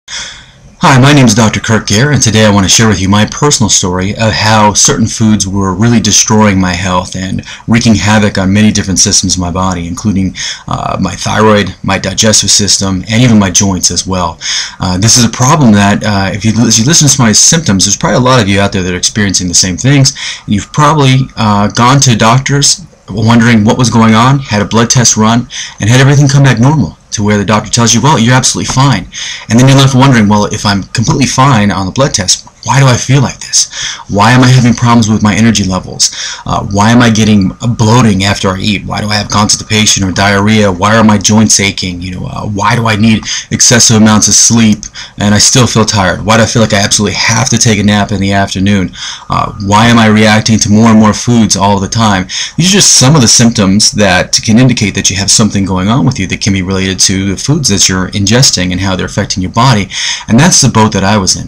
Hi, my name is Dr. Gair, and today I want to share with you my personal story of how certain foods were really destroying my health and wreaking havoc on many different systems of my body, including my thyroid, my digestive system, and even my joints as well. This is a problem that if you listen to my symptoms, there's probably a lot of you out there that are experiencing the same things. You've probably gone to doctors wondering what was going on, had a blood test run, and had everything come back normal, to where the doctor tells you, well, you're absolutely fine. And then you're left wondering, well, if I'm completely fine on the blood test, why do I feel like this? Why am I having problems with my energy levels? Why am I getting bloating after I eat? Why do I have constipation or diarrhea? Why are my joints aching? Why do I need excessive amounts of sleep and I still feel tired? Why do I feel like I absolutely have to take a nap in the afternoon? Why am I reacting to more and more foods all the time? These are just some of the symptoms that can indicate that you have something going on with you that can be related to the foods that you're ingesting and how they're affecting your body. And that's the boat that I was in.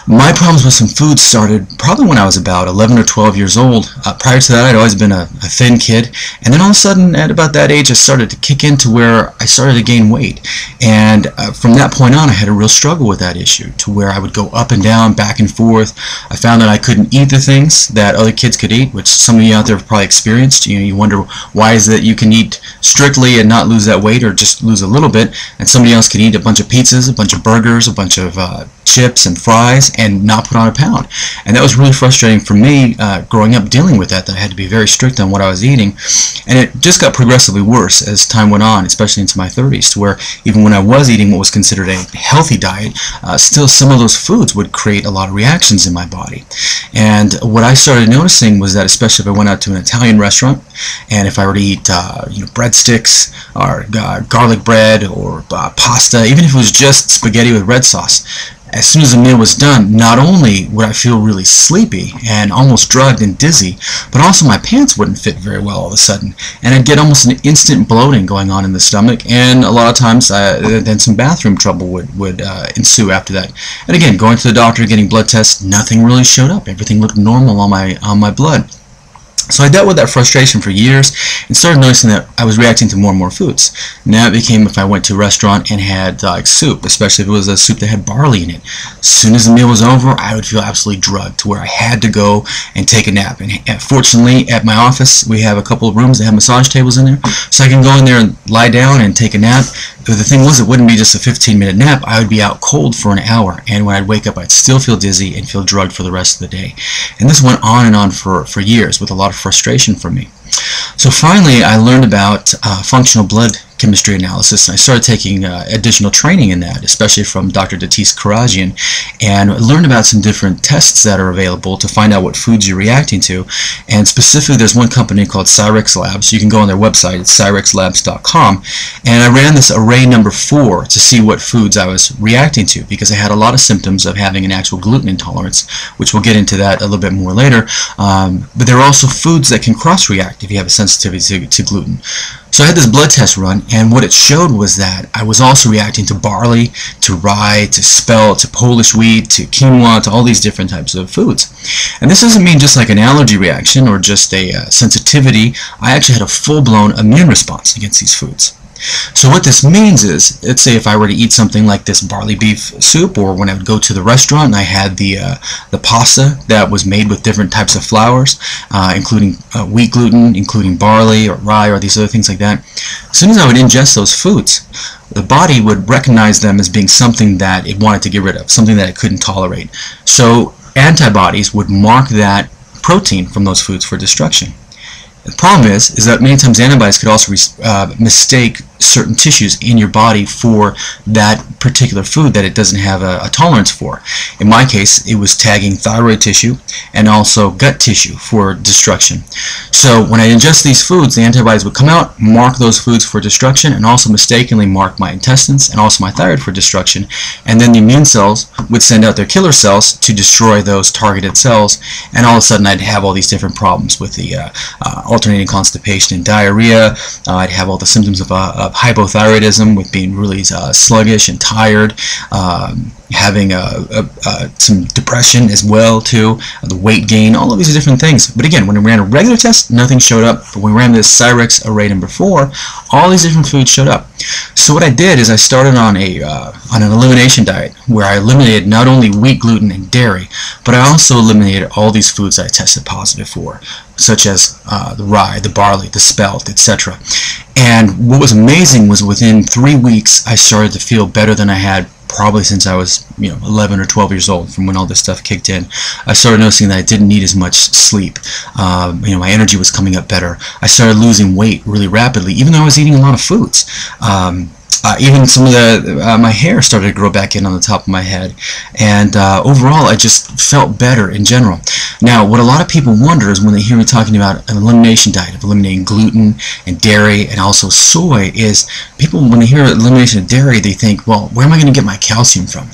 My problems with some foods started probably when I was about 11 or 12 years old. Prior to that, I'd always been a thin kid, and then all of a sudden, at about that age, I started to kick into where I started to gain weight. And from that point on, I had a real struggle with that issue, to where I would go up and down, back and forth. I found that I couldn't eat the things that other kids could eat, which some of you out there have probably experienced. You wonder why is it that you can eat strictly and not lose that weight, or just lose a little bit, and somebody else can eat a bunch of pizzas, a bunch of burgers, a bunch of chips and fries, and not put on a pound. And that was really frustrating for me growing up, dealing with that I had to be very strict on what I was eating. And it just got progressively worse as time went on, especially into my 30s, to where even when I was eating what was considered a healthy diet, still some of those foods would create a lot of reactions in my body. And what I started noticing was that, especially if I went out to an Italian restaurant, and if I were to eat breadsticks or garlic bread or pasta, even if it was just spaghetti with red sauce, as soon as the meal was done, not only would I feel really sleepy and almost drugged and dizzy, but also my pants wouldn't fit very well all of a sudden. And I'd get almost an instant bloating going on in the stomach, and a lot of times then some bathroom trouble would ensue after that. And again, going to the doctor, getting blood tests, nothing really showed up. Everything looked normal on my blood. So I dealt with that frustration for years and started noticing that I was reacting to more and more foods. Now it became if I went to a restaurant and had soup, especially if it was a soup that had barley in it. As soon as the meal was over, I would feel absolutely drugged, to where I had to go and take a nap. And fortunately, at my office, we have a couple of rooms that have massage tables in there, so I can go in there and lie down and take a nap. But the thing was, it wouldn't be just a 15-minute nap. I would be out cold for an hour, and when I'd wake up, I'd still feel dizzy and feel drugged for the rest of the day. And this went on and on for years, with a lot of frustration for me. So finally, I learned about functional blood chemistry analysis, and I started taking additional training in that, especially from Dr. Datis Karagian, and learned about some different tests that are available to find out what foods you're reacting to. And specifically, there's one company called Cyrex Labs. You can go on their website, it's cyrexlabs.com, and I ran this array number 4 to see what foods I was reacting to, because I had a lot of symptoms of having an actual gluten intolerance, which we'll get into that a little bit more later. But there are also foods that can cross-react if you have a sensitivity to gluten. So I had this blood test run, and what it showed was that I was also reacting to barley, to rye, to spelt, to Polish wheat, to quinoa, to all these different types of foods. And this doesn't mean just like an allergy reaction or just a sensitivity. I actually had a full-blown immune response against these foods. So what this means is, let's say if I were to eat something like this barley beef soup, or when I would go to the restaurant and I had the pasta that was made with different types of flours, including wheat gluten, including barley or rye or these other things like that, as soon as I would ingest those foods, the body would recognize them as being something that it wanted to get rid of, something that it couldn't tolerate. So antibodies would mark that protein from those foods for destruction. The problem is that many times antibodies could also mistake certain tissues in your body for that particular food that it doesn't have a tolerance for. In my case, it was tagging thyroid tissue and also gut tissue for destruction. So when I ingest these foods, the antibodies would come out, mark those foods for destruction, and also mistakenly mark my intestines and also my thyroid for destruction. And then the immune cells would send out their killer cells to destroy those targeted cells, and all of a sudden I'd have all these different problems with the alternating constipation and diarrhea. I'd have all the symptoms of hypothyroidism, with being really sluggish and tired, having some depression as well too, the weight gain, all of these different things. But again, when we ran a regular test, nothing showed up. But when we ran this Cyrex array number 4, all these different foods showed up. So what I did is I started on an elimination diet where I eliminated not only wheat, gluten, and dairy, but I also eliminated all these foods that I tested positive for, such as the rye, the barley, the spelt, etc. And what was amazing was within 3 weeks I started to feel better than I had probably since I was 11 or 12 years old, from when all this stuff kicked in. I started noticing that I didn't need as much sleep. My energy was coming up better. I started losing weight really rapidly, even though I was eating a lot of foods. Even some of my hair started to grow back in on the top of my head, and overall I just felt better in general. Now, what a lot of people wonder is when they hear me talking about an elimination diet of eliminating gluten and dairy and also soy, is people, when they hear elimination of dairy, they think, well, where am I going to get my calcium from?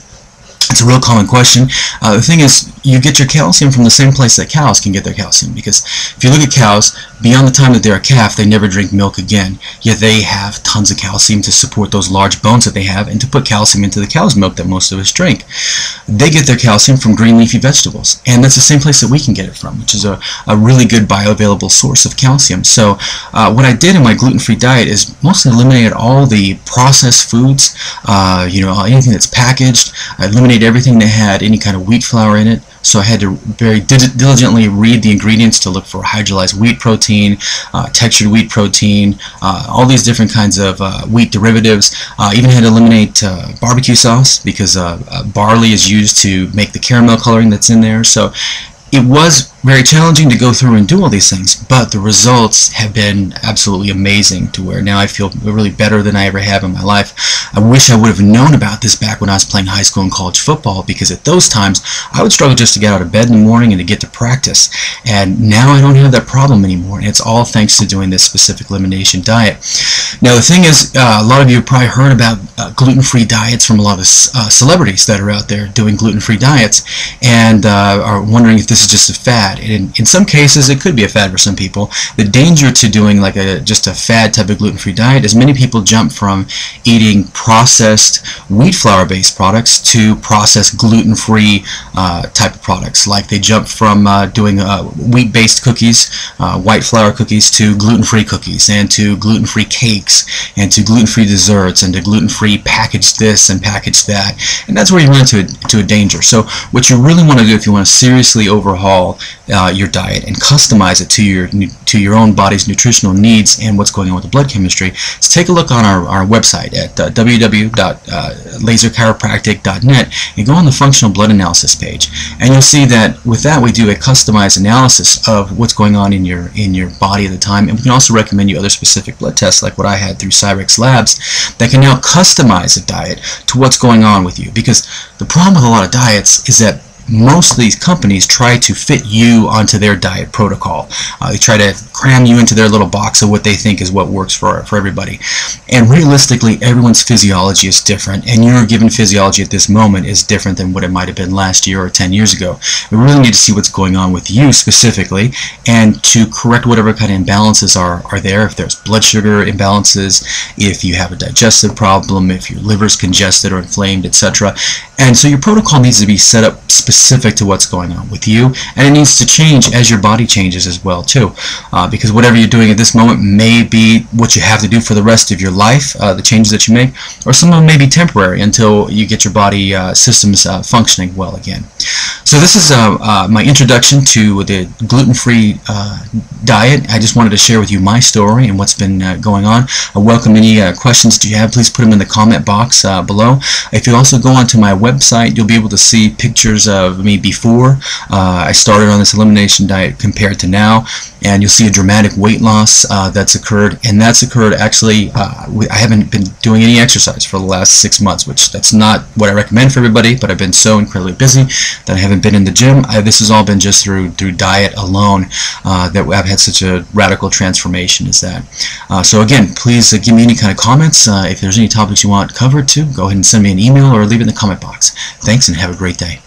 It's a real common question. The thing is, you get your calcium from the same place that cows can get their calcium, because if you look at cows, beyond the time that they're a calf, they never drink milk again, yet they have tons of calcium to support those large bones that they have and to put calcium into the cow's milk that most of us drink. They get their calcium from green leafy vegetables, and that's the same place that we can get it from, which is a really good bioavailable source of calcium. So what I did in my gluten-free diet is mostly eliminated all the processed foods, anything that's packaged. I eliminated everything that had any kind of wheat flour in it. So I had to very diligently read the ingredients to look for hydrolyzed wheat protein, textured wheat protein, all these different kinds of wheat derivatives. Even had to eliminate barbecue sauce, because barley is used to make the caramel coloring that's in there. So it was very challenging to go through and do all these things, but the results have been absolutely amazing, to where now I feel really better than I ever have in my life. I wish I would have known about this back when I was playing high school and college football, because at those times I would struggle just to get out of bed in the morning and to get to practice. And now I don't have that problem anymore, and it's all thanks to doing this specific elimination diet. Now the thing is, a lot of you have probably heard about gluten-free diets from a lot of celebrities that are out there doing gluten-free diets, and are wondering if this is just a fad. And in some cases it could be a fad for some people. The danger to doing like just a fad type of gluten-free diet is many people jump from eating processed wheat flour based products to processed gluten-free type of products. Like they jump from doing wheat based cookies, white flour cookies, to gluten-free cookies, and to gluten-free cakes, and to gluten-free desserts, and to gluten-free package this and package that. And that's where you run into a danger. So what you really want to do if you want to seriously overhaul your diet and customize it to your own body's nutritional needs and what's going on with the blood chemistry, is take a look on our website at www.laserchiropractic.net and go on the functional blood analysis page, and you'll see that with that we do a customized analysis of what's going on in your body at the time, and we can also recommend you other specific blood tests like what I had through Cyrex Labs that can now customize a diet to what's going on with you. Because the problem with a lot of diets is that most of these companies try to fit you onto their diet protocol. They try to cram you into their little box of what they think is what works for everybody. And realistically, everyone's physiology is different, and your given physiology at this moment is different than what it might have been last year or 10 years ago. We really need to see what's going on with you specifically, and to correct whatever kind of imbalances are there. If there's blood sugar imbalances, if you have a digestive problem, if your liver's congested or inflamed, etc. And so your protocol needs to be set up specific to what's going on with you, and it needs to change as your body changes as well too, because whatever you're doing at this moment may be what you have to do for the rest of your life, the changes that you make, or some of them may be temporary until you get your body systems functioning well again. So this is my introduction to the gluten-free diet. I just wanted to share with you my story and what's been going on. I welcome any questions that you have. Please put them in the comment box below. If you also go onto my website, you'll be able to see pictures of me before I started on this elimination diet compared to now, and you'll see a dramatic weight loss that's occurred, and that's occurred actually I haven't been doing any exercise for the last 6 months, which that's not what I recommend for everybody, but I've been so incredibly busy that I haven't been in the gym. This has all been just through diet alone that I've had such a radical transformation as that. So again, please give me any kind of comments. If there's any topics you want covered too, go ahead and send me an email or leave it in the comment box. Thanks, and have a great day.